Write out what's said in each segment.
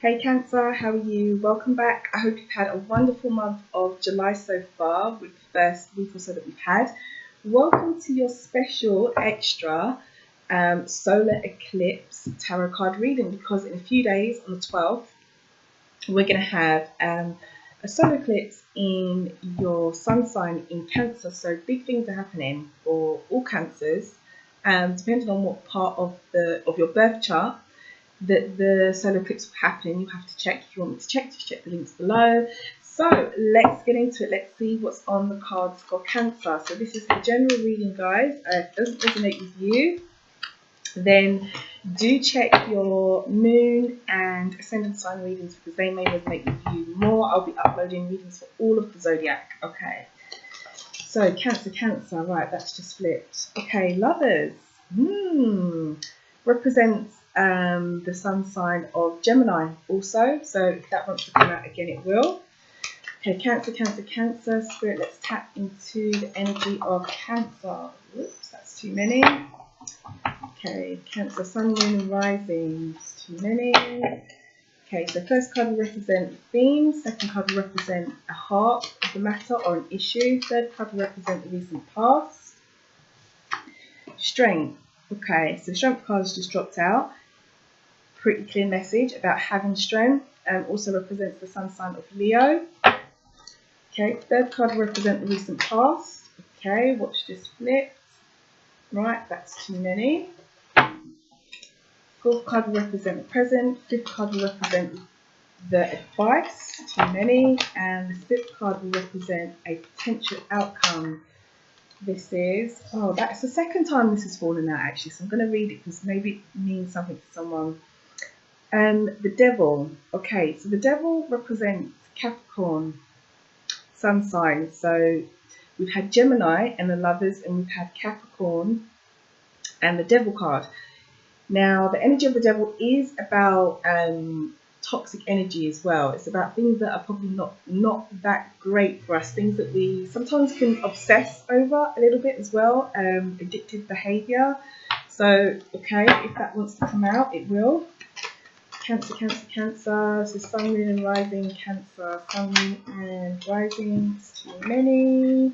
Hey Cancer, how are you? Welcome back. I hope you've had a wonderful month of July so far with the first week or so that we've had. Welcome to your special extra solar eclipse tarot card reading, because in a few days on the 12th we're going to have a solar eclipse in your sun sign in Cancer. So big things are happening for all Cancers, depending on what part of your birth chart that the solar eclipse will happen. You have to check. If you want me to check, just check the links below. So let's get into it. Let's see what's on the cards for Cancer. So this is the general reading, guys. If it doesn't resonate with you, then do check your moon and ascendant sign readings, because they may resonate with you more. I'll be uploading readings for all of the zodiac. Okay, so Cancer, right, that's just flipped. Okay, Lovers represents the sun sign of Gemini also, so if that wants to come out again, it will. Okay, Cancer, Spirit, let's tap into the energy of Cancer. Whoops, that's too many. Okay, Cancer, Sun, Moon and Rising, it's too many. Okay, so first card will represent the theme, second card will represent a heart of the matter or an issue, third card will represent the recent past. Strength. Okay, so strength card has just dropped out. Pretty clear message about having strength. Also represents the sun sign of Leo. Okay, third card will represent the recent past. Okay, watch this flip. Right, that's too many. Fourth card will represent the present. Fifth card will represent the advice. Too many. And the sixth card will represent a potential outcome. This is, oh, that's the second time this has fallen out actually, so I'm going to read it because maybe it means something to someone. The Devil. Okay, so the Devil represents Capricorn sun sign. So we've had Gemini and the Lovers, and we've had Capricorn and the Devil card. Now the energy of the Devil is about toxic energy as well. It's about things that are probably not that great for us, things that we sometimes can obsess over a little bit as well, addictive behavior. So okay, if that wants to come out, it will. Cancer, so Sun, Moon and Rising, Cancer, Sun, Moon and Rising, it's too many.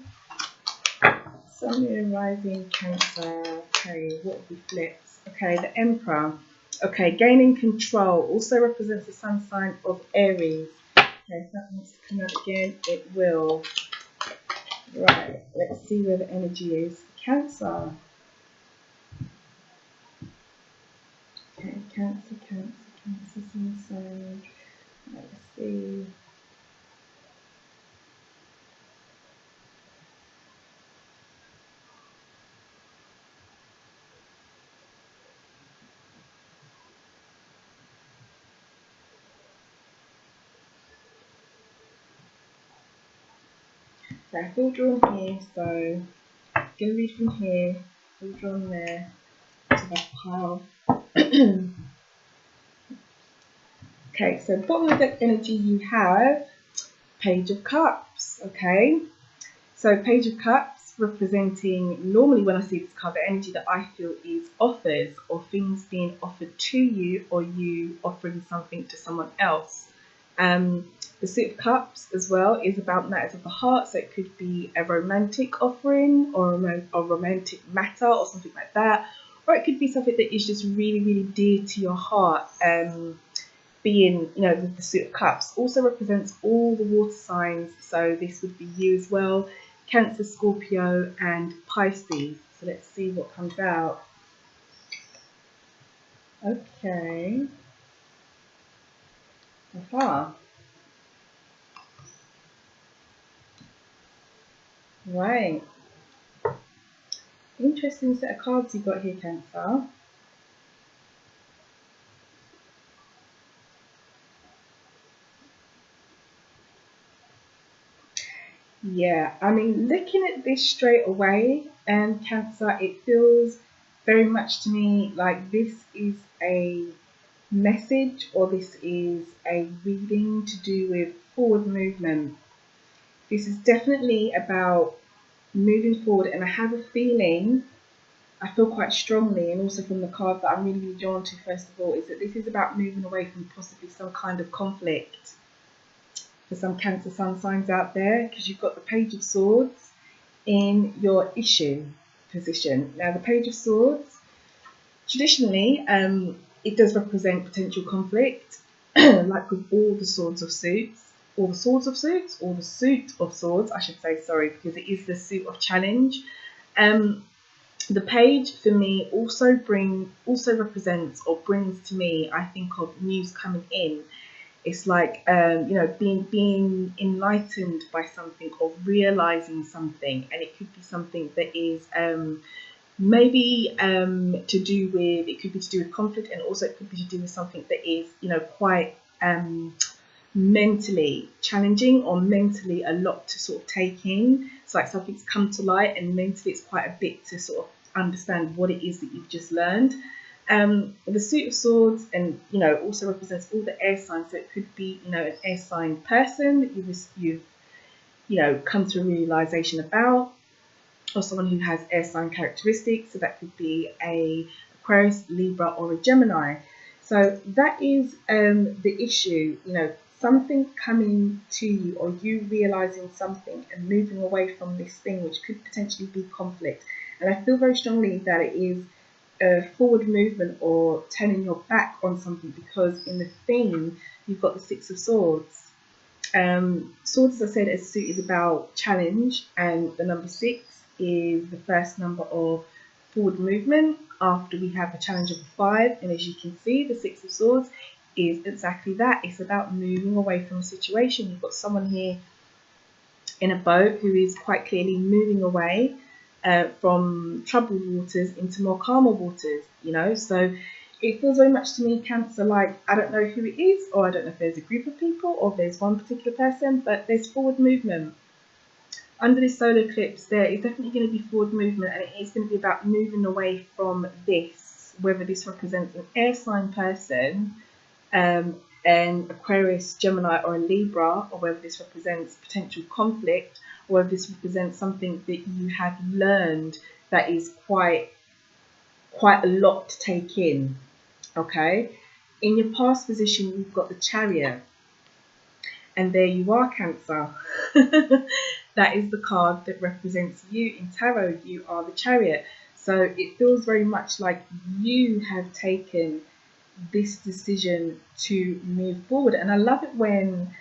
Sun, Moon and Rising, Cancer. Okay, what will be flipped? Okay, the Emperor. Okay, gaining control also represents the sun sign of Aries. Okay, if that wants to come out again, it will. Right, let's see where the energy is. Cancer. Okay, Cancer, sun sign. Let's see. So I full drawn here, so I'm going to read from here, full drawn there, to that pile. Okay, so bottom of the energy you have Page of Cups. Okay, so Page of Cups representing, normally when I see this card, the energy that I feel is offers, or things being offered to you, or you offering something to someone else. The Suit of Cups as well is about matters of the heart, so it could be a romantic offering or a romantic matter or something like that, or it could be something that is just really, really dear to your heart. Being, you know, the Suit of Cups also represents all the water signs, so this would be you as well, Cancer, Scorpio and Pisces. So let's see what comes out. Okay. Aha. Right. Interesting set of cards you got here, Cancer. Yeah, I mean, looking at this straight away, Cancer, it feels very much to me like this is a message, or this is a reading to do with forward movement. This is definitely about moving forward, and I have a feeling I feel quite strongly, and also from the card that I'm really drawn to first of all, is that this is about moving away from possibly some kind of conflict for some Cancer sun signs out there, because you've got the Page of Swords in your issue position. Now the Page of Swords, traditionally, it does represent potential conflict, like with all the swords of suits, or the swords of suits, or the suit of swords, I should say, sorry, because it is the suit of challenge. The page for me also represents or brings to me, I think, of news coming in. It's like being enlightened by something or realizing something, and it could be something that is maybe to do with, it could be to do with conflict, and also it could be to do with something that is quite mentally challenging or mentally a lot to sort of take in. It's like something's come to light, and mentally it's quite a bit to sort of understand what it is that you've just learned. The suit of swords, and also represents all the air signs. So it could be an air sign person that you've come to a realization about, or someone who has air sign characteristics. So that could be a Aquarius, Libra, or a Gemini. So that is the issue. Something coming to you, or you realizing something and moving away from this thing, which could potentially be conflict. And I feel very strongly that it is a forward movement or turning your back on something, because in the theme you've got the Six of Swords. Swords, as I said, as a suit, is about challenge, and the number 6 is the first number of forward movement after we have a challenge of a 5. And as you can see, the Six of Swords is exactly that. It's about moving away from a situation. You've got someone here in a boat who is quite clearly moving away from troubled waters into more calmer waters, so it feels very much to me, Cancer, like I don't know who it is, or I don't know if there's a group of people or if there's one particular person, but there's forward movement. Under this solar eclipse, there is definitely going to be forward movement, and it is going to be about moving away from this, whether this represents an air sign person, an Aquarius, Gemini, or a Libra, or whether this represents potential conflict, or whether this represents something that you have learned that is quite a lot to take in. Okay, in your past position, you've got the Chariot, and there you are, Cancer. That is the card that represents you in tarot. You are the Chariot. So it feels very much like you have taken this decision to move forward. And I love it when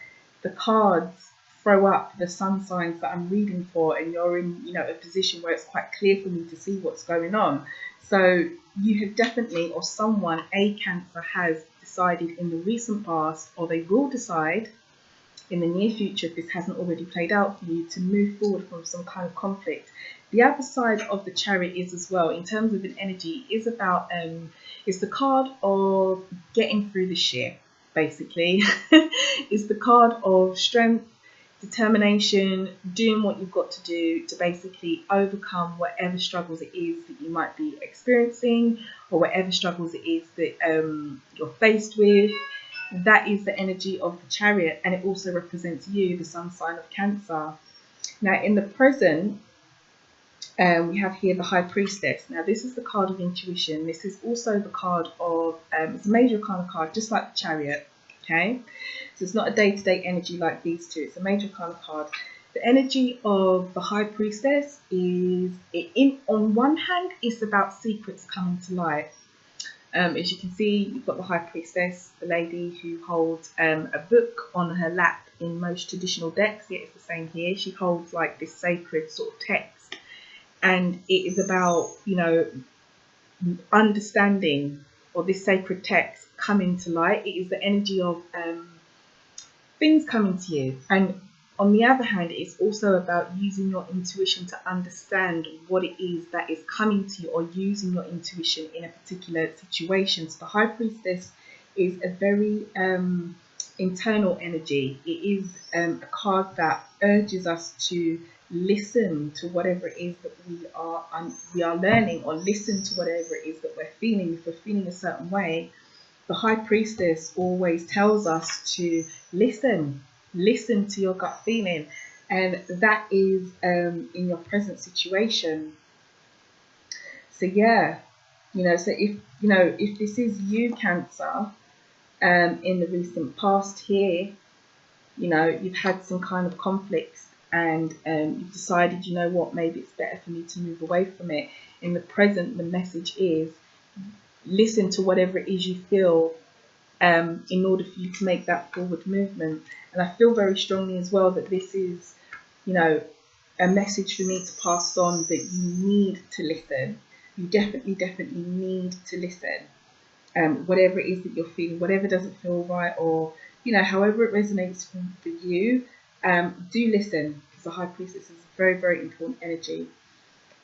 the cards throw up the sun signs that I'm reading for, and you're in a position where it's quite clear for me to see what's going on. So you have definitely, or someone, a Cancer, has decided in the recent past, or they will decide in the near future, if this hasn't already played out for you, to move forward from some kind of conflict. The other side of the Chariot is, as well, in terms of an energy, is about it's the card of getting through this year, basically. It's the card of strength, determination, doing what you've got to do to basically overcome whatever struggles it is that you might be experiencing, or whatever struggles it is that you're faced with. That is the energy of the Chariot, and it also represents you, the sun sign of Cancer. Now in the present, we have here the High Priestess. Now this is the card of intuition. This is also the card of, it's a major arcana card, just like the Chariot. Okay, so it's not a day-to-day energy like these two. It's a major arcana card. The energy of the High Priestess is, on one hand, it's about secrets coming to light. As you can see, you've got the High Priestess, the lady who holds a book on her lap in most traditional decks. Yet it's the same here. She holds like this sacred sort of text, and it is about understanding, or this sacred text coming to light. It is the energy of things coming to you. And on the other hand, it's also about using your intuition to understand what it is that is coming to you, or using your intuition in a particular situation. So the High Priestess is a very internal energy. It is a card that urges us to listen to whatever it is that we are learning, or listen to whatever it is that we're feeling. If we're feeling a certain way, the High Priestess always tells us to listen to your gut feeling, and that is in your present situation. So yeah, so if this is you, Cancer, in the recent past here, you've had some kind of conflicts, and you've decided, what, maybe it's better for me to move away from it. In the present, the message is listen to whatever it is you feel, in order for you to make that forward movement. And I feel very strongly as well that this is, a message for me to pass on, that you need to listen. You definitely need to listen. Whatever it is that you're feeling, whatever doesn't feel right, or however it resonates for you, do listen, because the High Priestess is a very important energy.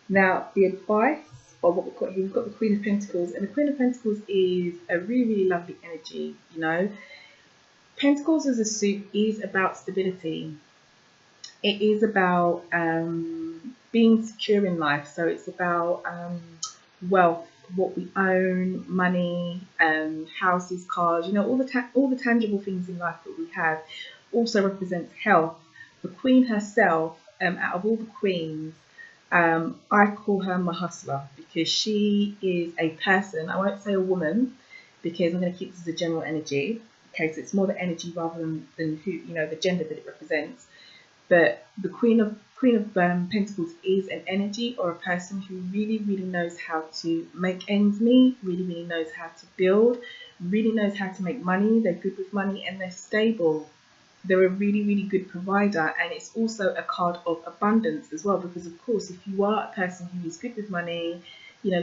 Now, the advice, or what we've got here, we've got the Queen of Pentacles, and the Queen of Pentacles is a really lovely energy. Pentacles as a suit is about stability. It is about being secure in life. So it's about wealth, what we own, money, houses, cars, all the tangible things in life that we have. Also represents health. The Queen herself, out of all the queens, I call her my hustler, because she is a person. I won't say a woman, because I'm going to keep this as a general energy. Okay, so it's more the energy rather than who, the gender that it represents. But the Queen of Pentacles is an energy, or a person who really knows how to make ends meet, really knows how to build, really knows how to make money. They're good with money, and they're stable. They're a really good provider. And it's also a card of abundance as well, because of course, if you are a person who is good with money,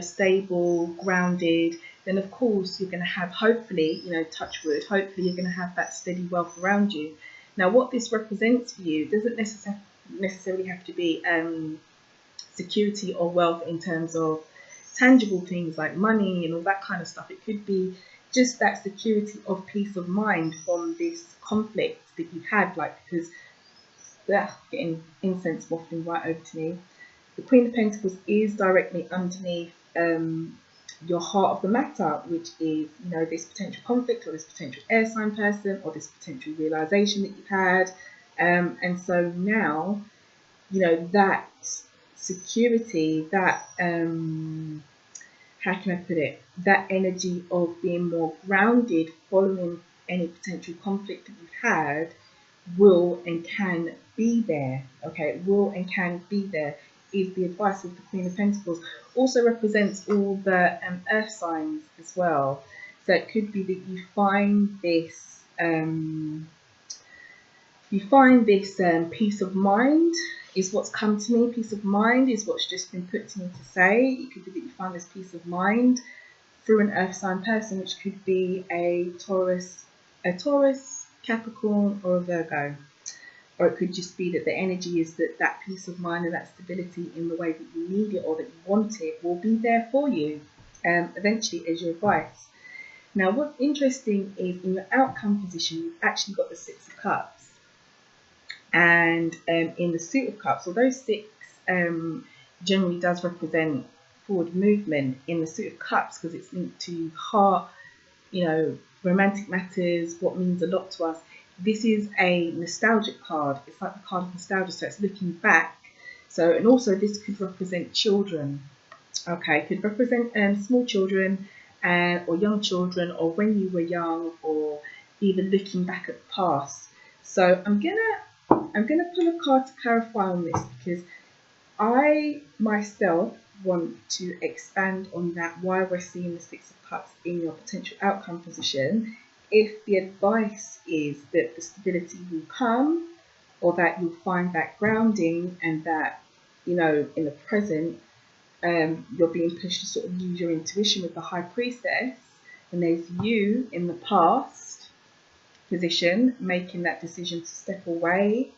stable, grounded, then of course you're going to have, hopefully, touch wood, hopefully you're going to have that steady wealth around you. Now, what this represents for you doesn't necessarily have to be security or wealth in terms of tangible things like money and all that kind of stuff. It could be just that security of peace of mind from this conflict that you've had, because getting incense wafting right over to me. The Queen of Pentacles is directly underneath your heart of the matter, which is, this potential conflict, or this potential air sign person, or this potential realization that you've had. And so now, that security, that, how can I put it, that energy of being more grounded following any potential conflict that you've had, will and can be there. Okay, will and can be there is the advice of the Queen of Pentacles. Also represents all the earth signs as well. So it could be that you find this peace of mind is what's come to me. Peace of mind is what's just been put to me to say. It could be that you find this peace of mind through an earth sign person, which could be a Taurus, Capricorn, or a Virgo. Or it could just be that the energy is that peace of mind and that stability in the way that you need it or that you want it will be there for you eventually as your advice. Now, what's interesting is in your outcome position, you've actually got the Six of Cups. And in the Suit of Cups, although six generally does represent forward movement, in the Suit of Cups, because it's linked to heart, romantic matters, what means a lot to us, this is a nostalgic card. It's like the card of nostalgia, so it's looking back. So, and also this could represent children. Okay, it could represent small children or young children, or when you were young, or even looking back at the past. So I'm gonna pull a card to clarify on this, because I myself want to expand on that, why we're seeing the Six of Cups in your potential outcome position. If the advice is that the stability will come, or that you'll find that grounding, and that, in the present, you're being pushed to sort of use your intuition with the High Priestess, and there's you in the past position making that decision to step away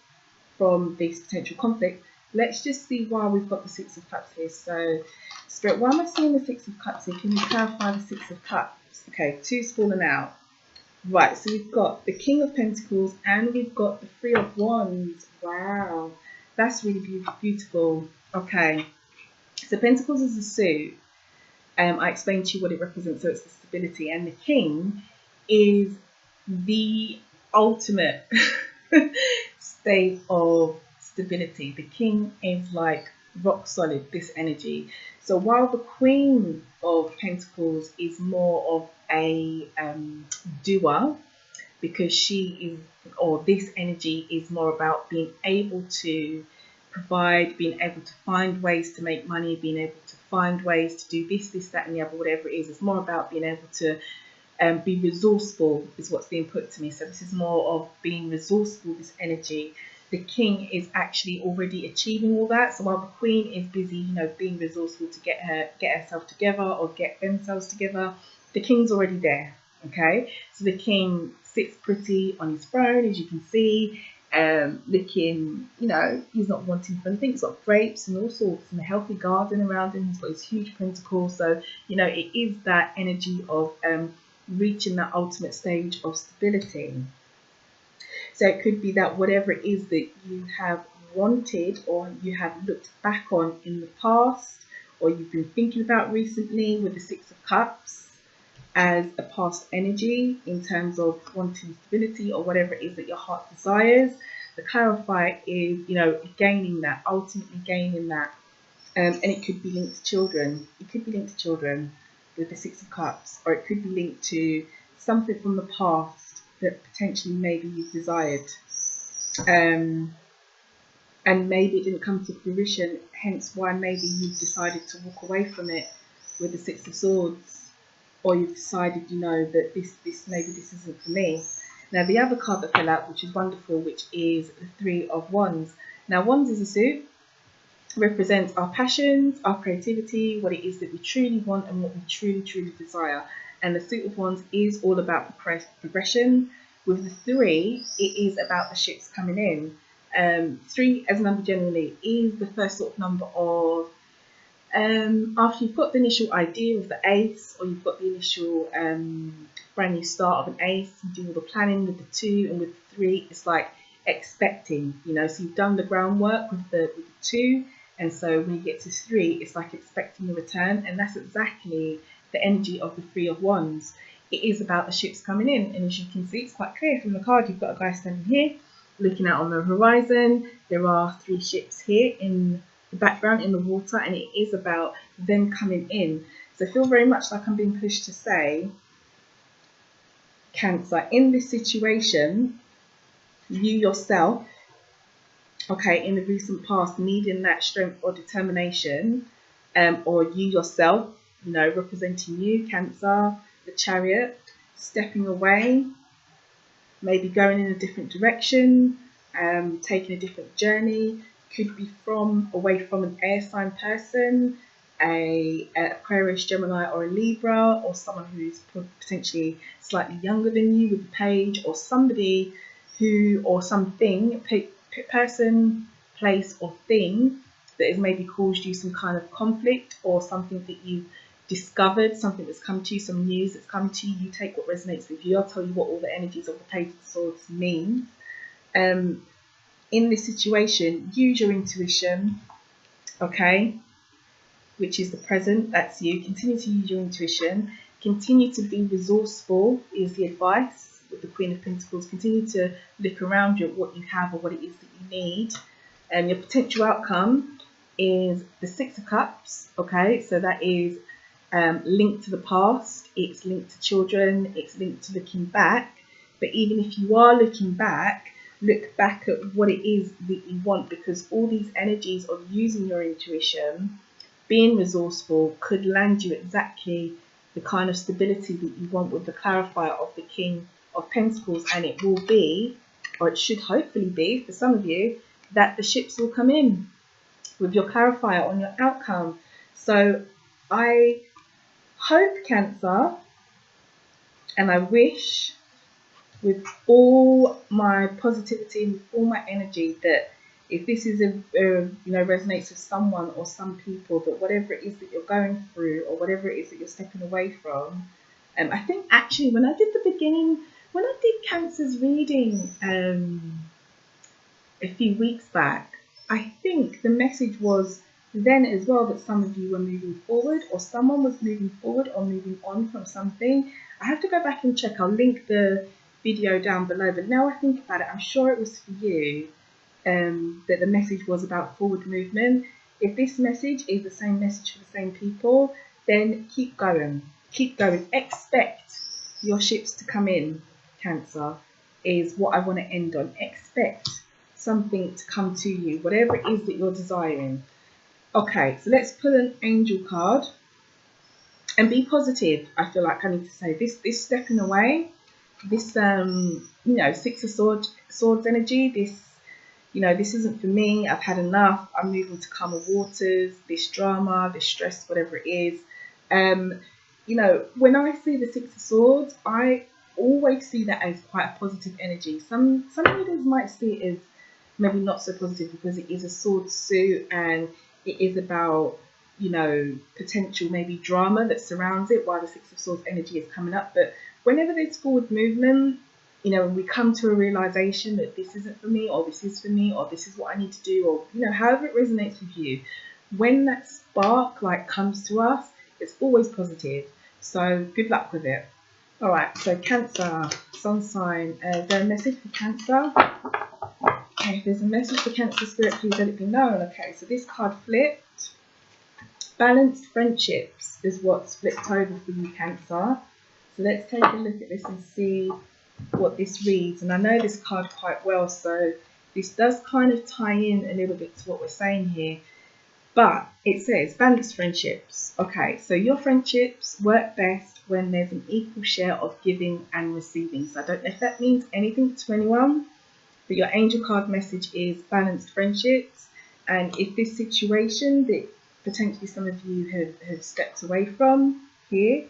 from this potential conflict. Let's just see why we've got the Six of Cups here. So, Spirit, why am I seeing the Six of Cups here? Can you clarify the Six of Cups? Okay, two's fallen out. Right, so we've got the King of Pentacles and we've got the Three of Wands. Wow, that's really beautiful. Okay, so Pentacles is a suit. I explained to you what it represents, so it's the stability. And the King is the ultimate state of stability. The King is like rock solid, this energy. So while the Queen of Pentacles is more of a doer, because she is, or this energy is more about being able to provide, being able to find ways to make money, being able to find ways to do this, that, and the other, whatever it is. It's more about being able to be resourceful, is what's being put to me. So this is more of being resourceful, this energy. The King is actually already achieving all that. So while the Queen is busy, you know, being resourceful to get herself together or get themselves together, the King's already there. Okay, so the King sits pretty on his throne, as you can see, looking, you know, he's not wanting for anything. He's got grapes and all sorts and a healthy garden around him. He's got his huge pentacle. So, you know, it is that energy of reaching that ultimate stage of stability. So it could be that whatever it is that you have wanted or you have looked back on in the past, or you've been thinking about recently with the Six of Cups as a past energy in terms of wanting stability or whatever it is that your heart desires, the clarifier is, you know, gaining that, ultimately gaining that. And it could be linked to children. It could be linked to children with the Six of Cups, or it could be linked to something from the past that potentially maybe you've desired. And maybe it didn't come to fruition, hence why maybe you've decided to walk away from it with the Six of Swords. Or you've decided, you know, that this maybe this isn't for me. Now the other card that fell out, which is wonderful, which is the Three of Wands. Now Wands is a suit, represents our passions, our creativity, what it is that we truly want and what we truly desire. And the Suit of Wands is all about progression. With the Three, it is about the ships coming in. Three as a number generally is the first sort of number of after you've got the initial idea of the ace, or you've got the initial brand new start of an ace, you do all the planning. With the Two and with the Three, it's like expecting, you know, so you've done the groundwork with the Two, and so when you get to Three, it's like expecting a return. And that's exactly the energy of the Three of Wands. It is about the ships coming in, and as you can see, it's quite clear from the card. You've got a guy standing here looking out on the horizon. There are 3 ships here in the background in the water, and it is about them coming in. So I feel very much like I'm being pushed to say, Cancer, in this situation, you yourself, okay, in the recent past, needing that strength or determination, or you yourself, you know, representing you, Cancer, the Chariot, stepping away, maybe going in a different direction, taking a different journey. Could be away from an air sign person, a Aquarius, Gemini, or a Libra, or someone who's potentially slightly younger than you with the Page, or somebody who, or something, person, place, or thing that has maybe caused you some kind of conflict, or something that you've discovered, something that's come to you, some news that's come to you. You take what resonates with you. I'll tell you what all the energies of the Page of Swords mean. In this situation, use your intuition, okay, which is the present, that's you. Continue to use your intuition. Continue to be resourceful is the advice with the Queen of Pentacles. Continue to look around you at what you have or what it is that you need. Your potential outcome is the Six of Cups, okay, so that is linked to the past, it's linked to children, it's linked to looking back. But even if you are looking back, look back at what it is that you want, because all these energies of using your intuition, being resourceful, could land you exactly the kind of stability that you want with the clarifier of the King of Pentacles. And it will be, or it should hopefully be for some of you, that the ships will come in with your clarifier on your outcome. So I hope, Cancer, and I wish with all my positivity and with all my energy, that if this is you know, resonates with someone or some people, that whatever it is that you're going through or whatever it is that you're stepping away from, I think actually when I did the beginning, when I did Cancer's reading a few weeks back, I think the message was then as well that some of you were moving forward, or someone was moving forward or moving on from something. I have to go back and check. I'll link the video down below, but now I think about it, I'm sure it was for you, that the message was about forward movement. If this message is the same message for the same people, then keep going. Keep going. Expect your ships to come in, Cancer, is what I want to end on. Expect something to come to you, whatever it is that you're desiring. Okay, so let's pull an angel card and be positive. I feel like I need to say this stepping away, this Six of Swords energy, this isn't for me. I've had enough. I'm moving to calmer waters. This drama, this stress, whatever it is. When I see the Six of Swords, I always see that as quite a positive energy. Some readers might see it as maybe not so positive because it is a sword suit and it is about, potential maybe drama that surrounds it while the Six of Swords energy is coming up. But whenever there's forward movement, when we come to a realization that this isn't for me, or this is for me, or this is what I need to do, or, however it resonates with you, when that spark comes to us, it's always positive. So good luck with it. All right, so Cancer, sun sign, is there a message for Cancer? Okay, if there's a message for Cancer Spirit, please let it be known. Okay, so this card flipped. Balanced friendships is what's flipped over for you, Cancer. So let's take a look at this and see what this reads. And I know this card quite well, so this does kind of tie in a little bit to what we're saying here. But it says balanced friendships. Okay, so your friendships work best when there's an equal share of giving and receiving. So I don't know if that means anything to anyone, but your angel card message is balanced friendships. And if this situation that potentially some of you have stepped away from here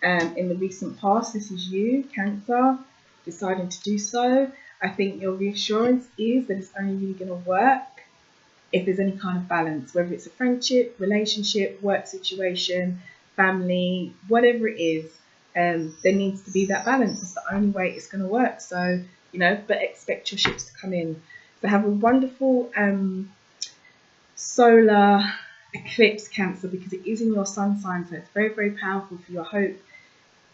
in the recent past, this is you, Cancer, deciding to do so, I think your reassurance is that it's only really going to work if there's any kind of balance, whether it's a friendship, relationship, work situation, family, whatever it is, there needs to be that balance. It's the only way it's going to work. So, but expect your ships to come in. So have a wonderful solar eclipse, Cancer, because it is in your sun sign, so it's very, very powerful for your hope.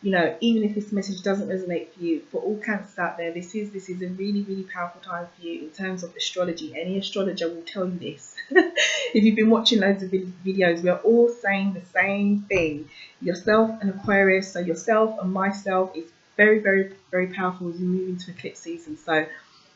Even if this message doesn't resonate for you, for all Cancers out there, this is a really, really powerful time for you in terms of astrology. Any astrologer will tell you this. If you've been watching loads of videos, we're all saying the same thing. Yourself and Aquarius, so yourself and myself, is very, very, very powerful as we move into eclipse season. So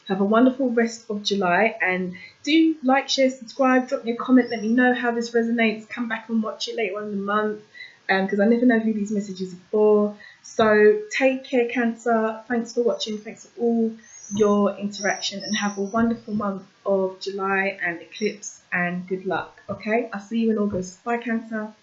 have a wonderful rest of July, and do like, share, subscribe, drop me a comment, let me know how this resonates. Come back and watch it later on in the month, because I never know who these messages are for. So take care, Cancer. Thanks for watching. Thanks for all your interaction, and have a wonderful month of July and eclipse, and good luck. Okay, I'll see you in August. Bye, Cancer.